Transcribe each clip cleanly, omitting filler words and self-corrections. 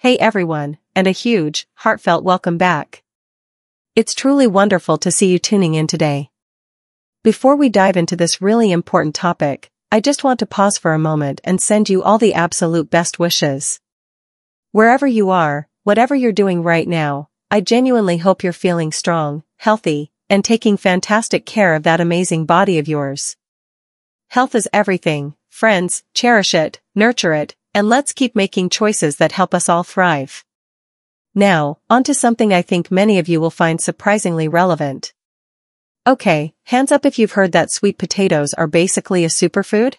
Hey everyone, and a huge, heartfelt welcome back. It's truly wonderful to see you tuning in today. Before we dive into this really important topic, I just want to pause for a moment and send you all the absolute best wishes. Wherever you are, whatever you're doing right now, I genuinely hope you're feeling strong, healthy, and taking fantastic care of that amazing body of yours. Health is everything, friends, cherish it, nurture it, and let's keep making choices that help us all thrive. Now, on to something I think many of you will find surprisingly relevant. Okay, hands up if you've heard that sweet potatoes are basically a superfood?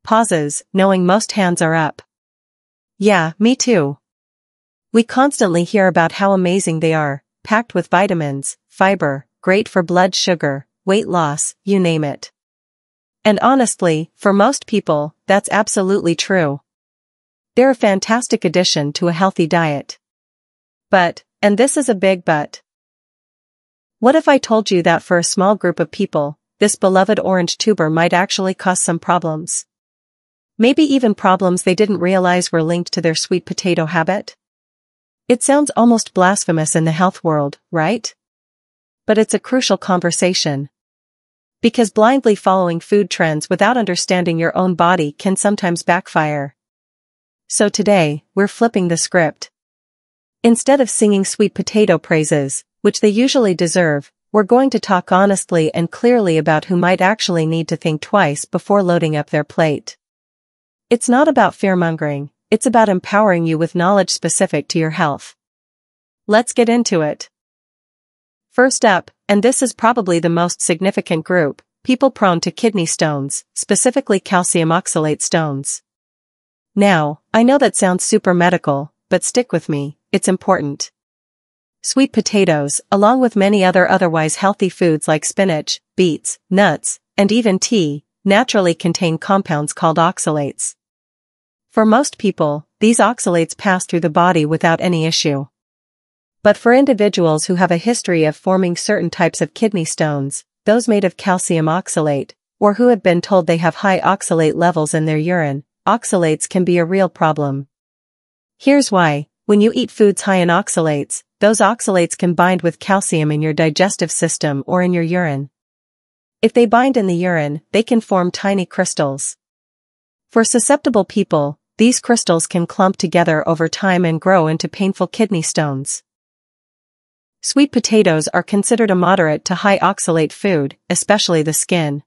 Pauses, knowing most hands are up. Yeah, me too. We constantly hear about how amazing they are, packed with vitamins, fiber, great for blood sugar, weight loss, you name it. And honestly, for most people, that's absolutely true. They're a fantastic addition to a healthy diet. But, and this is a big but. What if I told you that for a small group of people, this beloved orange tuber might actually cause some problems? Maybe even problems they didn't realize were linked to their sweet potato habit? It sounds almost blasphemous in the health world, right? But it's a crucial conversation. Because blindly following food trends without understanding your own body can sometimes backfire. So today, we're flipping the script. Instead of singing sweet potato praises, which they usually deserve, we're going to talk honestly and clearly about who might actually need to think twice before loading up their plate. It's not about fear-mongering, it's about empowering you with knowledge specific to your health. Let's get into it. First up, and this is probably the most significant group, people prone to kidney stones, specifically calcium oxalate stones. Now, I know that sounds super medical, but stick with me, it's important. Sweet potatoes, along with many other otherwise healthy foods like spinach, beets, nuts, and even tea, naturally contain compounds called oxalates. For most people, these oxalates pass through the body without any issue. But for individuals who have a history of forming certain types of kidney stones, those made of calcium oxalate, or who have been told they have high oxalate levels in their urine, oxalates can be a real problem. Here's why. When you eat foods high in oxalates, those oxalates can bind with calcium in your digestive system or in your urine. If they bind in the urine, they can form tiny crystals. For susceptible people, these crystals can clump together over time and grow into painful kidney stones. Sweet potatoes are considered a moderate to high oxalate food, especially the skin.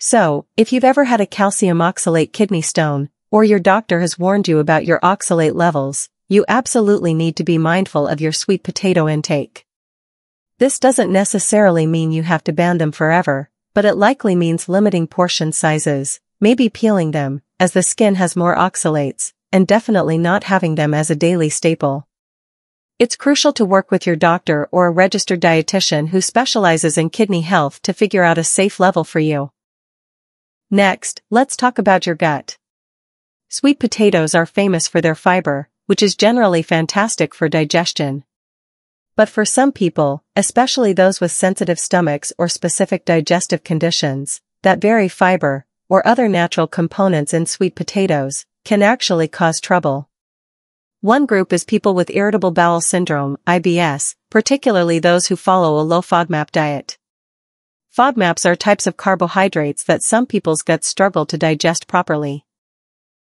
So, if you've ever had a calcium oxalate kidney stone, or your doctor has warned you about your oxalate levels, you absolutely need to be mindful of your sweet potato intake. This doesn't necessarily mean you have to ban them forever, but it likely means limiting portion sizes, maybe peeling them, as the skin has more oxalates, and definitely not having them as a daily staple. It's crucial to work with your doctor or a registered dietitian who specializes in kidney health to figure out a safe level for you. Next, let's talk about your gut. Sweet potatoes are famous for their fiber, which is generally fantastic for digestion. But for some people, especially those with sensitive stomachs or specific digestive conditions, that very fiber, or other natural components in sweet potatoes, can actually cause trouble. One group is people with irritable bowel syndrome, IBS, particularly those who follow a low FODMAP diet. FODMAPs are types of carbohydrates that some people's guts struggle to digest properly.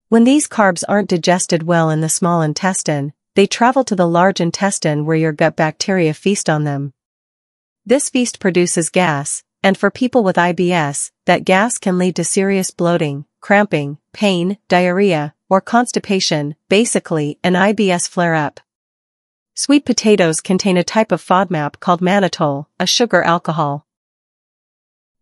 When these carbs aren't digested well in the small intestine, they travel to the large intestine where your gut bacteria feast on them. This feast produces gas, and for people with IBS, that gas can lead to serious bloating, cramping, pain, diarrhea, or constipation, basically an IBS flare-up. Sweet potatoes contain a type of FODMAP called mannitol, a sugar alcohol.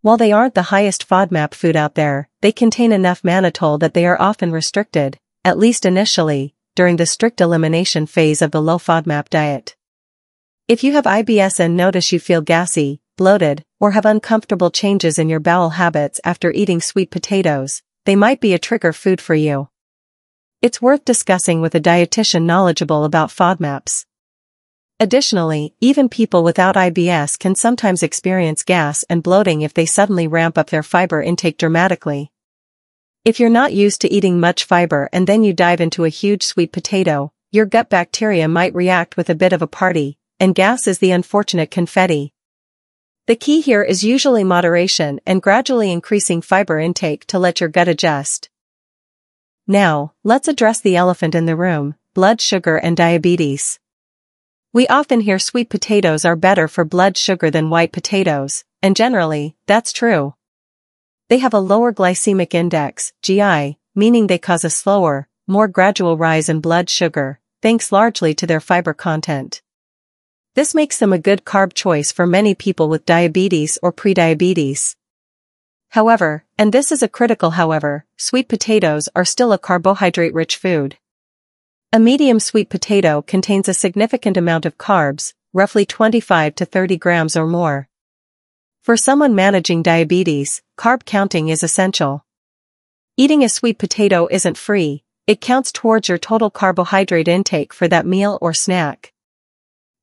While they aren't the highest FODMAP food out there, they contain enough mannitol that they are often restricted, at least initially, during the strict elimination phase of the low FODMAP diet. If you have IBS and notice you feel gassy, bloated, or have uncomfortable changes in your bowel habits after eating sweet potatoes, they might be a trigger food for you. It's worth discussing with a dietitian knowledgeable about FODMAPs. Additionally, even people without IBS can sometimes experience gas and bloating if they suddenly ramp up their fiber intake dramatically. If you're not used to eating much fiber and then you dive into a huge sweet potato, your gut bacteria might react with a bit of a party, and gas is the unfortunate confetti. The key here is usually moderation and gradually increasing fiber intake to let your gut adjust. Now, let's address the elephant in the room: blood sugar and diabetes. We often hear sweet potatoes are better for blood sugar than white potatoes, and generally, that's true. They have a lower glycemic index, GI, meaning they cause a slower, more gradual rise in blood sugar, thanks largely to their fiber content. This makes them a good carb choice for many people with diabetes or prediabetes. However, and this is a critical however, sweet potatoes are still a carbohydrate-rich food. A medium sweet potato contains a significant amount of carbs, roughly 25 to 30 grams or more. For someone managing diabetes, carb counting is essential. Eating a sweet potato isn't free, it counts towards your total carbohydrate intake for that meal or snack.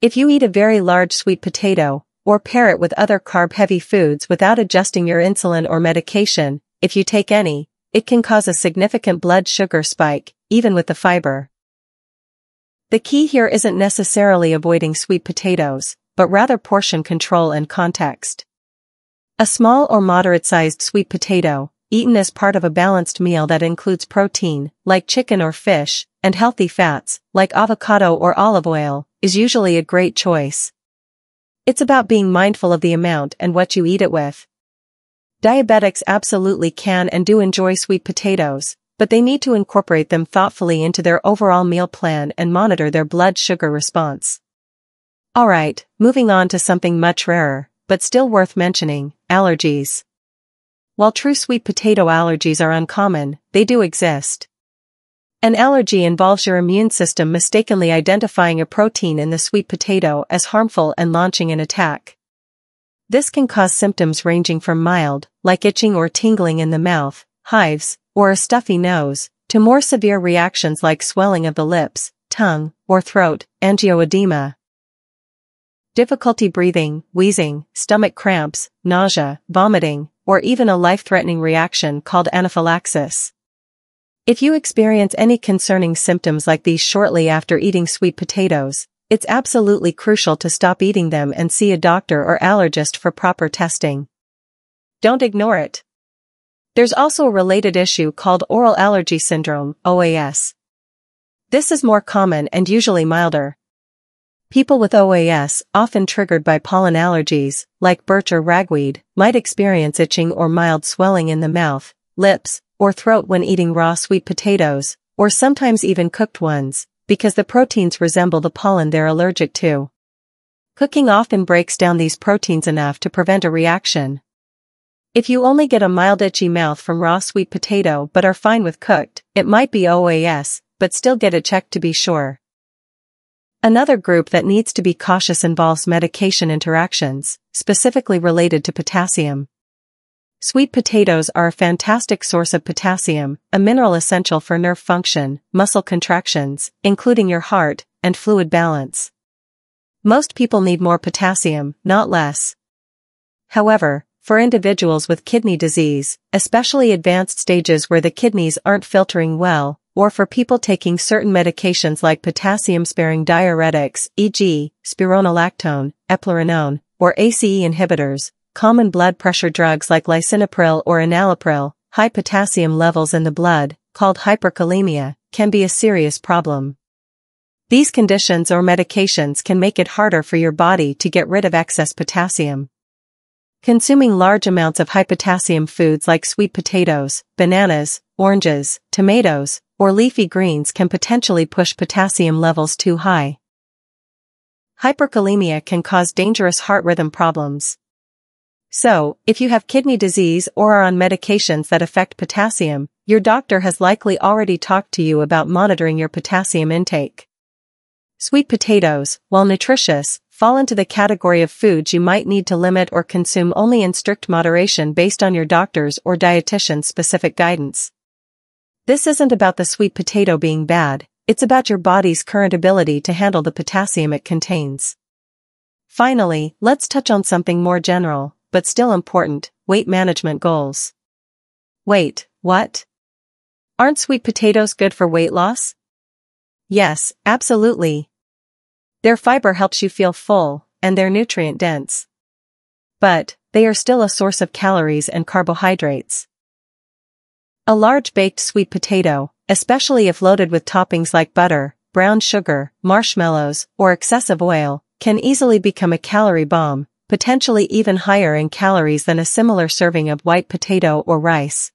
If you eat a very large sweet potato, or pair it with other carb-heavy foods without adjusting your insulin or medication, if you take any, it can cause a significant blood sugar spike, even with the fiber. The key here isn't necessarily avoiding sweet potatoes, but rather portion control and context. A small or moderate-sized sweet potato, eaten as part of a balanced meal that includes protein, like chicken or fish, and healthy fats, like avocado or olive oil, is usually a great choice. It's about being mindful of the amount and what you eat it with. Diabetics absolutely can and do enjoy sweet potatoes, but they need to incorporate them thoughtfully into their overall meal plan and monitor their blood sugar response. Alright, moving on to something much rarer, but still worth mentioning: allergies. While true sweet potato allergies are uncommon, they do exist. An allergy involves your immune system mistakenly identifying a protein in the sweet potato as harmful and launching an attack. This can cause symptoms ranging from mild, like itching or tingling in the mouth, hives, or a stuffy nose, to more severe reactions like swelling of the lips, tongue, or throat, angioedema, difficulty breathing, wheezing, stomach cramps, nausea, vomiting, or even a life-threatening reaction called anaphylaxis. If you experience any concerning symptoms like these shortly after eating sweet potatoes, it's absolutely crucial to stop eating them and see a doctor or allergist for proper testing. Don't ignore it. There's also a related issue called oral allergy syndrome, OAS. This is more common and usually milder. People with OAS, often triggered by pollen allergies, like birch or ragweed, might experience itching or mild swelling in the mouth, lips, or throat when eating raw sweet potatoes, or sometimes even cooked ones, because the proteins resemble the pollen they're allergic to. Cooking often breaks down these proteins enough to prevent a reaction. If you only get a mild itchy mouth from raw sweet potato but are fine with cooked, it might be OAS, but still get it checked to be sure. Another group that needs to be cautious involves medication interactions, specifically related to potassium. Sweet potatoes are a fantastic source of potassium, a mineral essential for nerve function, muscle contractions, including your heart, and fluid balance. Most people need more potassium, not less. However, for individuals with kidney disease, especially advanced stages where the kidneys aren't filtering well, or for people taking certain medications like potassium-sparing diuretics, e.g., spironolactone, eplerenone, or ACE inhibitors, common blood pressure drugs like lisinopril or enalapril, high potassium levels in the blood, called hyperkalemia, can be a serious problem. These conditions or medications can make it harder for your body to get rid of excess potassium. Consuming large amounts of high potassium foods like sweet potatoes, bananas, oranges, tomatoes, or leafy greens can potentially push potassium levels too high. Hyperkalemia can cause dangerous heart rhythm problems. So, if you have kidney disease or are on medications that affect potassium, your doctor has likely already talked to you about monitoring your potassium intake. Sweet potatoes, while nutritious, fall into the category of foods you might need to limit or consume only in strict moderation based on your doctor's or dietitian's specific guidance. This isn't about the sweet potato being bad, it's about your body's current ability to handle the potassium it contains. Finally, let's touch on something more general, but still important: weight management goals. Wait, what? Aren't sweet potatoes good for weight loss? Yes, absolutely. Their fiber helps you feel full, and they're nutrient-dense. But they are still a source of calories and carbohydrates. A large baked sweet potato, especially if loaded with toppings like butter, brown sugar, marshmallows, or excessive oil, can easily become a calorie bomb, potentially even higher in calories than a similar serving of white potato or rice.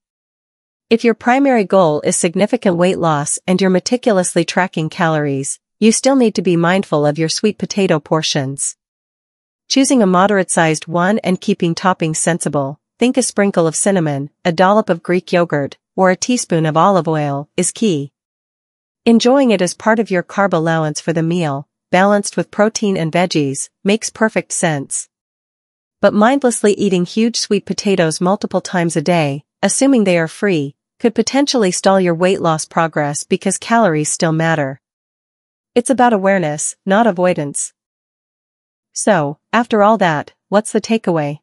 If your primary goal is significant weight loss and you're meticulously tracking calories, you still need to be mindful of your sweet potato portions. Choosing a moderate-sized one and keeping toppings sensible, think a sprinkle of cinnamon, a dollop of Greek yogurt, or a teaspoon of olive oil, is key. Enjoying it as part of your carb allowance for the meal, balanced with protein and veggies, makes perfect sense. But mindlessly eating huge sweet potatoes multiple times a day, assuming they are free, could potentially stall your weight loss progress because calories still matter. It's about awareness, not avoidance. So, after all that, what's the takeaway?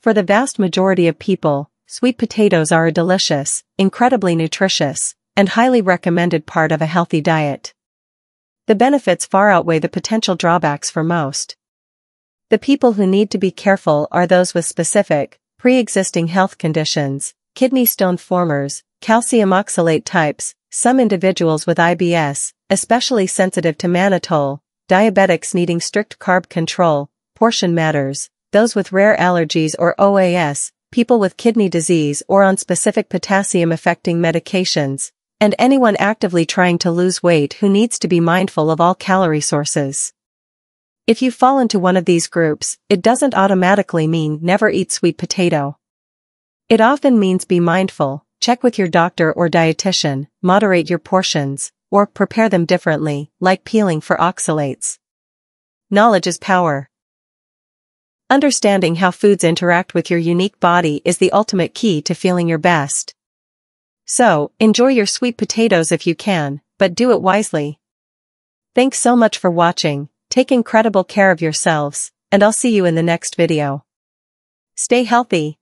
For the vast majority of people, sweet potatoes are a delicious, incredibly nutritious, and highly recommended part of a healthy diet. The benefits far outweigh the potential drawbacks for most. The people who need to be careful are those with specific, pre-existing health conditions, kidney stone formers, calcium oxalate types, some individuals with IBS, especially sensitive to mannitol, diabetics needing strict carb control, portion matters, those with rare allergies or OAS, people with kidney disease or on specific potassium-affecting medications, and anyone actively trying to lose weight who needs to be mindful of all calorie sources. If you fall into one of these groups, it doesn't automatically mean never eat sweet potato. It often means be mindful, check with your doctor or dietitian, moderate your portions, or prepare them differently, like peeling for oxalates. Knowledge is power. Understanding how foods interact with your unique body is the ultimate key to feeling your best. So, enjoy your sweet potatoes if you can, but do it wisely. Thanks so much for watching, take incredible care of yourselves, and I'll see you in the next video. Stay healthy.